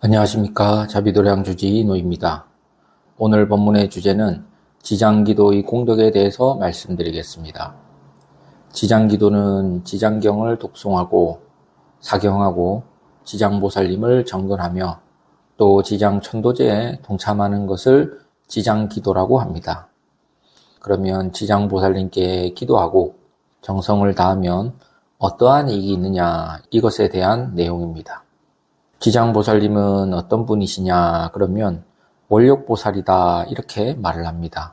안녕하십니까. 자비도량 주지 노입니다. 오늘 본문의 주제는 지장기도의 공덕에 대해서 말씀드리겠습니다. 지장기도는 지장경을 독송하고 사경하고 지장보살님을 정근하며 또 지장천도제에 동참하는 것을 지장기도라고 합니다. 그러면 지장보살님께 기도하고 정성을 다하면 어떠한 이익이 있느냐, 이것에 대한 내용입니다. 지장보살님은 어떤 분이시냐 그러면 원력보살이다 이렇게 말을 합니다.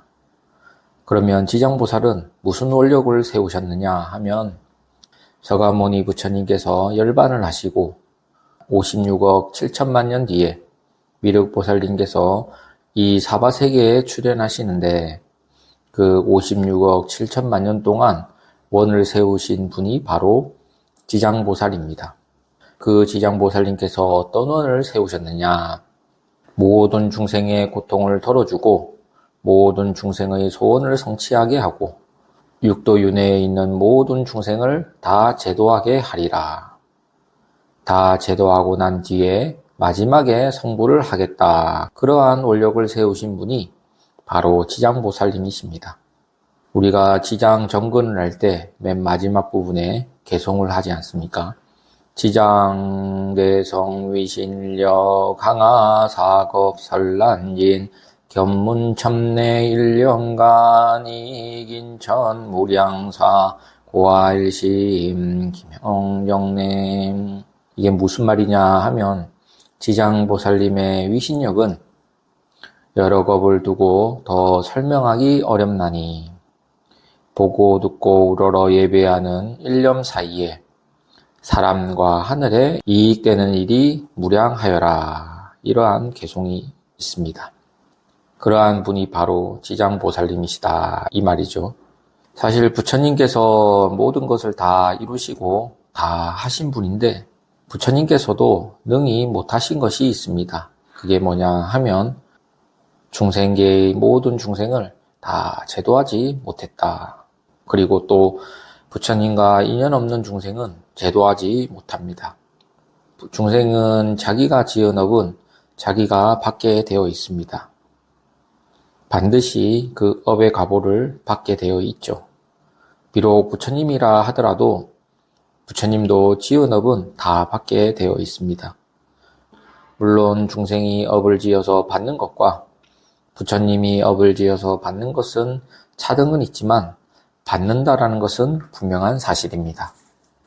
그러면 지장보살은 무슨 원력을 세우셨느냐 하면 서가모니 부처님께서 열반을 하시고 56억 7천만 년 뒤에 미륵보살님께서 이 사바세계에 출현하시는데 그 56억 7천만 년 동안 원을 세우신 분이 바로 지장보살입니다. 그 지장보살님께서 어떤 원을 세우셨느냐? 모든 중생의 고통을 덜어주고 모든 중생의 소원을 성취하게 하고 육도윤회에 있는 모든 중생을 다 제도하게 하리라. 다 제도하고 난 뒤에 마지막에 성불을 하겠다. 그러한 원력을 세우신 분이 바로 지장보살님이십니다. 우리가 지장 정근을 할 때 맨 마지막 부분에 개송을 하지 않습니까? 지장대성위신력 강하 사겁설란진 견문첨내 일령간 이긴천 무량사 고아일심 김형정냄. 이게 무슨 말이냐 하면 지장보살님의 위신력은 여러 겁을 두고 더 설명하기 어렵나니 보고 듣고 우러러 예배하는 일념 사이에 사람과 하늘에 이익되는 일이 무량하여라. 이러한 개송이 있습니다. 그러한 분이 바로 지장보살님이시다 이 말이죠. 사실 부처님께서 모든 것을 다 이루시고 다 하신 분인데 부처님께서도 능히 못하신 것이 있습니다. 그게 뭐냐 하면 중생계의 모든 중생을 다 제도하지 못했다. 그리고 또 부처님과 인연 없는 중생은 제도하지 못합니다. 중생은 자기가 지은 업은 자기가 받게 되어 있습니다. 반드시 그 업의 과보를 받게 되어 있죠. 비록 부처님이라 하더라도 부처님도 지은 업은 다 받게 되어 있습니다. 물론 중생이 업을 지어서 받는 것과 부처님이 업을 지어서 받는 것은 차등은 있지만 받는다라는 것은 분명한 사실입니다.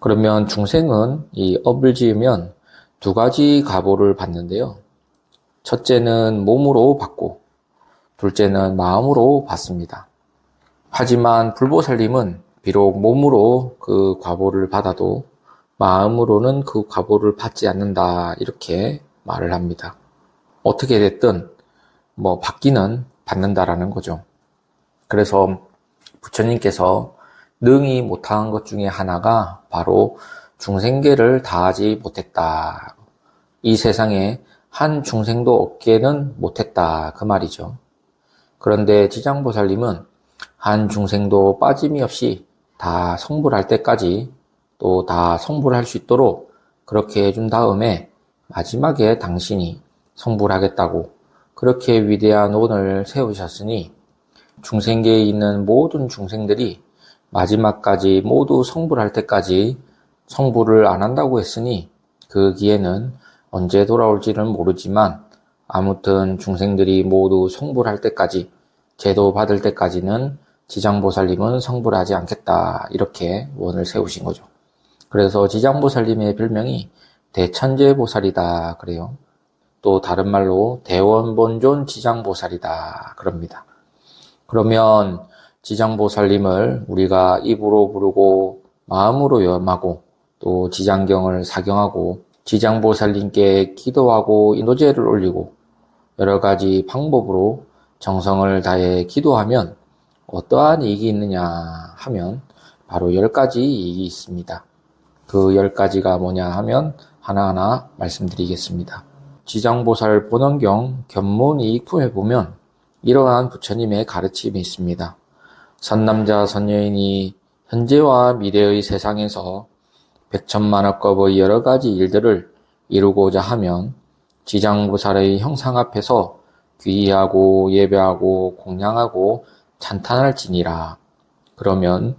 그러면 중생은 이 업을 지으면 두 가지 과보를 받는데요. 첫째는 몸으로 받고 둘째는 마음으로 받습니다. 하지만 불보살님은 비록 몸으로 그 과보를 받아도 마음으로는 그 과보를 받지 않는다 이렇게 말을 합니다. 어떻게 됐든 받기는 받는다라는 거죠. 그래서 부처님께서 능히 못한 것 중에 하나가 바로 중생계를 다하지 못했다. 이 세상에 한 중생도 없게는 못했다. 그 말이죠. 그런데 지장보살님은 한 중생도 빠짐이 없이 다 성불할 때까지 또 다 성불할 수 있도록 그렇게 해준 다음에 마지막에 당신이 성불하겠다고 그렇게 위대한 원을 세우셨으니 중생계에 있는 모든 중생들이 마지막까지 모두 성불할 때까지 성불을 안 한다고 했으니 그 기회는 언제 돌아올지는 모르지만 아무튼 중생들이 모두 성불할 때까지 제도 받을 때까지는 지장보살님은 성불하지 않겠다 이렇게 원을 세우신 거죠. 그래서 지장보살님의 별명이 대천재보살이다 그래요. 또 다른 말로 대원본존 지장보살이다 그럽니다. 그러면 지장보살님을 우리가 입으로 부르고 마음으로 염하고 또 지장경을 사경하고 지장보살님께 기도하고 인도제를 올리고 여러 가지 방법으로 정성을 다해 기도하면 어떠한 이익이 있느냐 하면 바로 10가지 이익이 있습니다. 그 10가지가 뭐냐 하면 하나하나 말씀드리겠습니다. 지장보살 본원경 견문이익품에 보면 이러한 부처님의 가르침이 있습니다. 선남자 선여인이 현재와 미래의 세상에서 백천만억겁의 여러 가지 일들을 이루고자 하면 지장보살의 형상 앞에서 귀의하고 예배하고 공양하고 찬탄할지니라. 그러면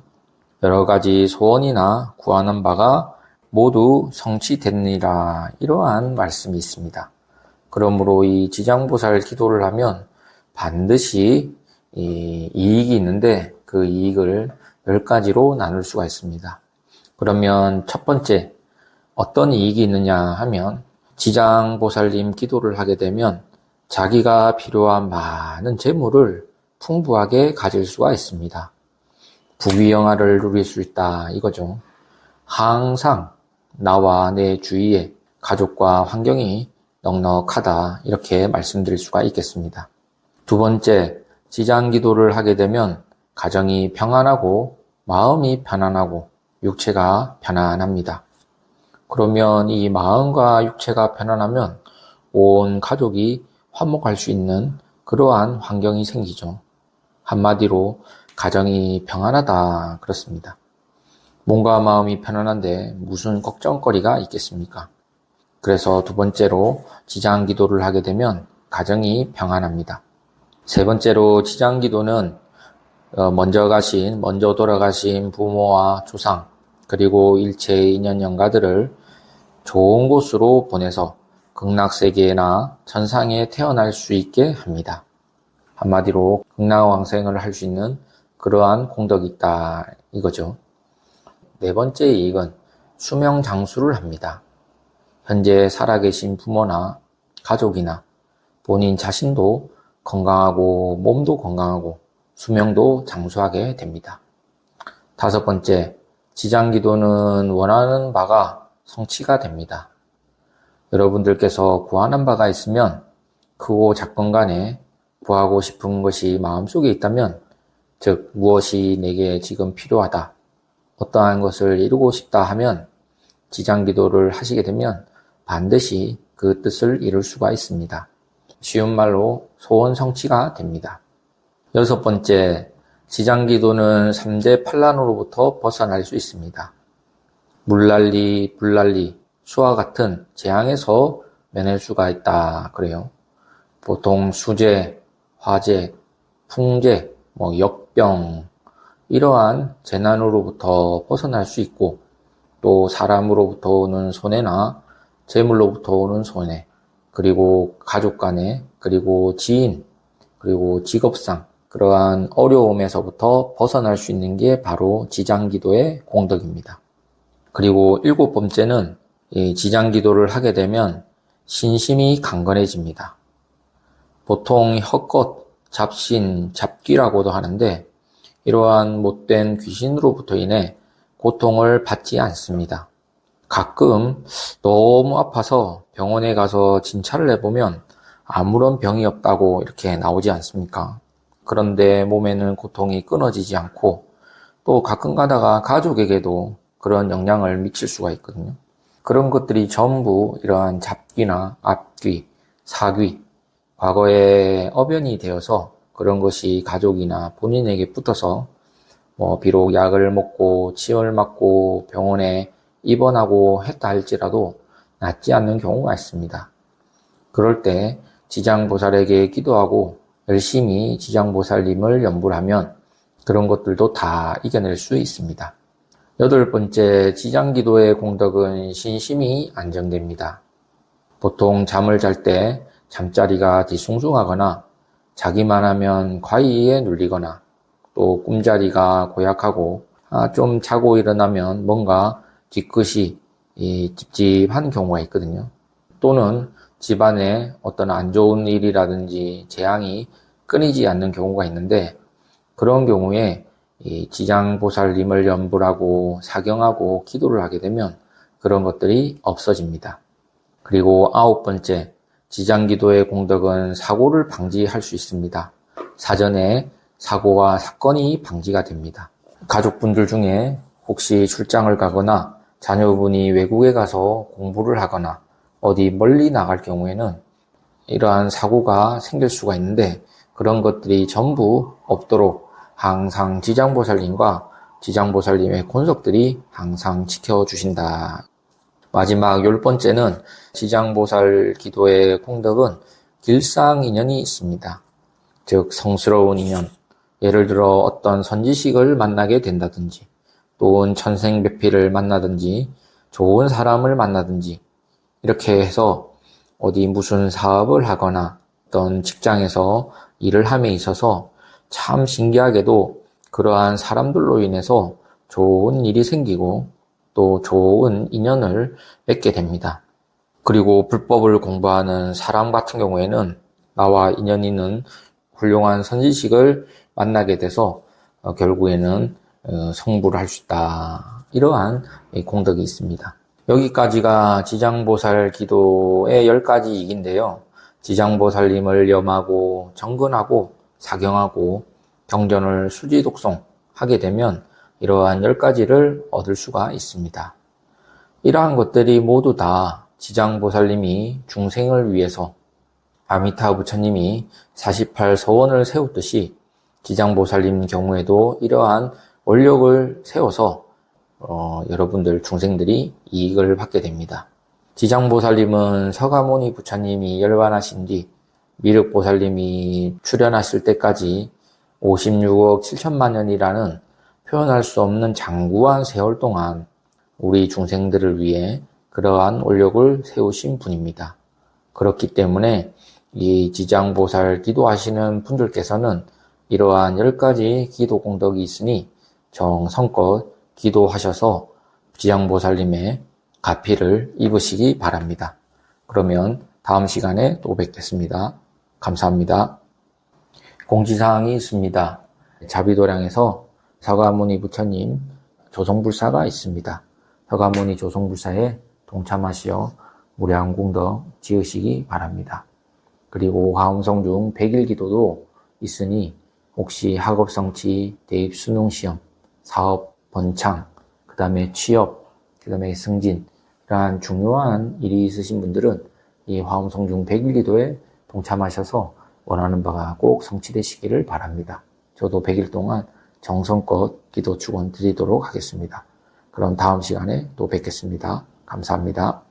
여러 가지 소원이나 구하는 바가 모두 성취되느니라. 이러한 말씀이 있습니다. 그러므로 이 지장보살 기도를 하면 반드시 이익이 있는데 그 이익을 10가지로 나눌 수가 있습니다. 그러면 첫 번째, 어떤 이익이 있느냐 하면 지장보살님 기도를 하게 되면 자기가 필요한 많은 재물을 풍부하게 가질 수가 있습니다. 부귀영화를 누릴 수 있다 이거죠. 항상 나와 내 주위에 가족과 환경이 넉넉하다 이렇게 말씀드릴 수가 있겠습니다. 두 번째, 지장기도를 하게 되면 가정이 평안하고 마음이 편안하고 육체가 편안합니다. 그러면 이 마음과 육체가 편안하면 온 가족이 화목할 수 있는 그러한 환경이 생기죠. 한마디로 가정이 평안하다 그렇습니다. 몸과 마음이 편안한데 무슨 걱정거리가 있겠습니까? 그래서 두 번째로 지장기도를 하게 되면 가정이 평안합니다. 세 번째로 지장기도는 먼저 돌아가신 부모와 조상 그리고 일체의 인연 영가들을 좋은 곳으로 보내서 극락세계나 천상에 태어날 수 있게 합니다. 한마디로 극락왕생을 할 수 있는 그러한 공덕이 있다 이거죠. 네 번째 이익은 수명 장수를 합니다. 현재 살아계신 부모나 가족이나 본인 자신도 건강하고 몸도 건강하고 수명도 장수하게 됩니다. 다섯 번째, 지장기도는 원하는 바가 성취가 됩니다. 여러분들께서 구하는 바가 있으면 크고 작건 간에 구하고 싶은 것이 마음속에 있다면 즉 무엇이 내게 지금 필요하다 어떠한 것을 이루고 싶다 하면 지장기도를 하시게 되면 반드시 그 뜻을 이룰 수가 있습니다. 쉬운 말로 소원 성취가 됩니다. 여섯 번째, 지장기도는 3대 판란으로부터 벗어날 수 있습니다. 물난리, 불난리, 수와 같은 재앙에서 면할 수가 있다 그래요. 보통 수재, 화재, 풍재, 역병 이러한 재난으로부터 벗어날 수 있고 또 사람으로부터 오는 손해나 재물로부터 오는 손해 그리고 가족 간에 그리고 지인 그리고 직업상 그러한 어려움에서부터 벗어날 수 있는 게 바로 지장기도의 공덕입니다. 그리고 일곱 번째는 이 지장기도를 하게 되면 신심이 강건해집니다. 보통 헛것, 잡신, 잡귀라고도 하는데 이러한 못된 귀신으로부터 인해 고통을 받지 않습니다. 가끔 너무 아파서 병원에 가서 진찰을 해보면 아무런 병이 없다고 이렇게 나오지 않습니까? 그런데 몸에는 고통이 끊어지지 않고 또 가끔 가다가 가족에게도 그런 영향을 미칠 수가 있거든요. 그런 것들이 전부 이러한 잡귀나 앞귀, 사귀, 과거에 어변이 되어서 그런 것이 가족이나 본인에게 붙어서 비록 약을 먹고 치료를 맞고 병원에 입원하고 했다 할지라도 낫지 않는 경우가 있습니다. 그럴 때 지장보살에게 기도하고 열심히 지장보살님을 연불하면 그런 것들도 다 이겨낼 수 있습니다. 여덟 번째, 지장기도의 공덕은 신심이 안정됩니다. 보통 잠을 잘 때 잠자리가 뒤숭숭하거나 자기만 하면 과의에 눌리거나 또 꿈자리가 고약하고 좀 자고 일어나면 뭔가 뒤끝이 찝찝한 경우가 있거든요. 또는 집안에 어떤 안 좋은 일이라든지 재앙이 끊이지 않는 경우가 있는데 그런 경우에 이 지장보살님을 연불하고 사경하고 기도를 하게 되면 그런 것들이 없어집니다. 그리고 아홉 번째, 지장기도의 공덕은 사고를 방지할 수 있습니다. 사전에 사고와 사건이 방지가 됩니다. 가족분들 중에 혹시 출장을 가거나 자녀분이 외국에 가서 공부를 하거나 어디 멀리 나갈 경우에는 이러한 사고가 생길 수가 있는데 그런 것들이 전부 없도록 항상 지장보살님과 지장보살님의 권석들이 항상 지켜주신다. 마지막 10번째는 지장보살 기도의 공덕은 길상인연이 있습니다. 즉 성스러운 인연, 예를 들어 어떤 선지식을 만나게 된다든지 또는 천생배필을 만나든지 좋은 사람을 만나든지 이렇게 해서 어디 무슨 사업을 하거나 어떤 직장에서 일을 함에 있어서 참 신기하게도 그러한 사람들로 인해서 좋은 일이 생기고 또 좋은 인연을 맺게 됩니다. 그리고 불법을 공부하는 사람 같은 경우에는 나와 인연 있는 훌륭한 선지식을 만나게 돼서 결국에는 성불을 할 수 있다. 이러한 공덕이 있습니다. 여기까지가 지장보살 기도의 10가지 이기인데요. 지장보살님을 염하고 정근하고 사경하고 경전을 수지독송하게 되면 이러한 10가지를 얻을 수가 있습니다. 이러한 것들이 모두 다 지장보살님이 중생을 위해서 아미타 부처님이 48서원을 세웠듯이 지장보살님 경우에도 이러한 원력을 세워서 여러분들 중생들이 이익을 받게 됩니다. 지장보살님은 서가모니 부처님이 열반하신 뒤 미륵보살님이 출현하실 때까지 56억 7천만 년이라는 표현할 수 없는 장구한 세월 동안 우리 중생들을 위해 그러한 원력을 세우신 분입니다. 그렇기 때문에 이 지장보살 기도하시는 분들께서는 이러한 10가지 기도 공덕이 있으니 정성껏 기도하셔서 지장보살님의 가피를 입으시기 바랍니다. 그러면 다음 시간에 또 뵙겠습니다. 감사합니다. 공지사항이 있습니다. 자비도량에서 서가모니 부처님 조성불사가 있습니다. 서가모니 조성불사에 동참하시어 무량功德지으시기 바랍니다. 그리고 화엄성 중 100일 기도도 있으니 혹시 학업성취, 대입수능시험, 사업, 번창, 그 다음에 취업, 그 다음에 승진 이러한 중요한 일이 있으신 분들은 이 화엄성 중 100일 기도에 동참하셔서 원하는 바가 꼭 성취되시기를 바랍니다. 저도 100일 동안 정성껏 기도 축원 드리도록 하겠습니다. 그럼 다음 시간에 또 뵙겠습니다. 감사합니다.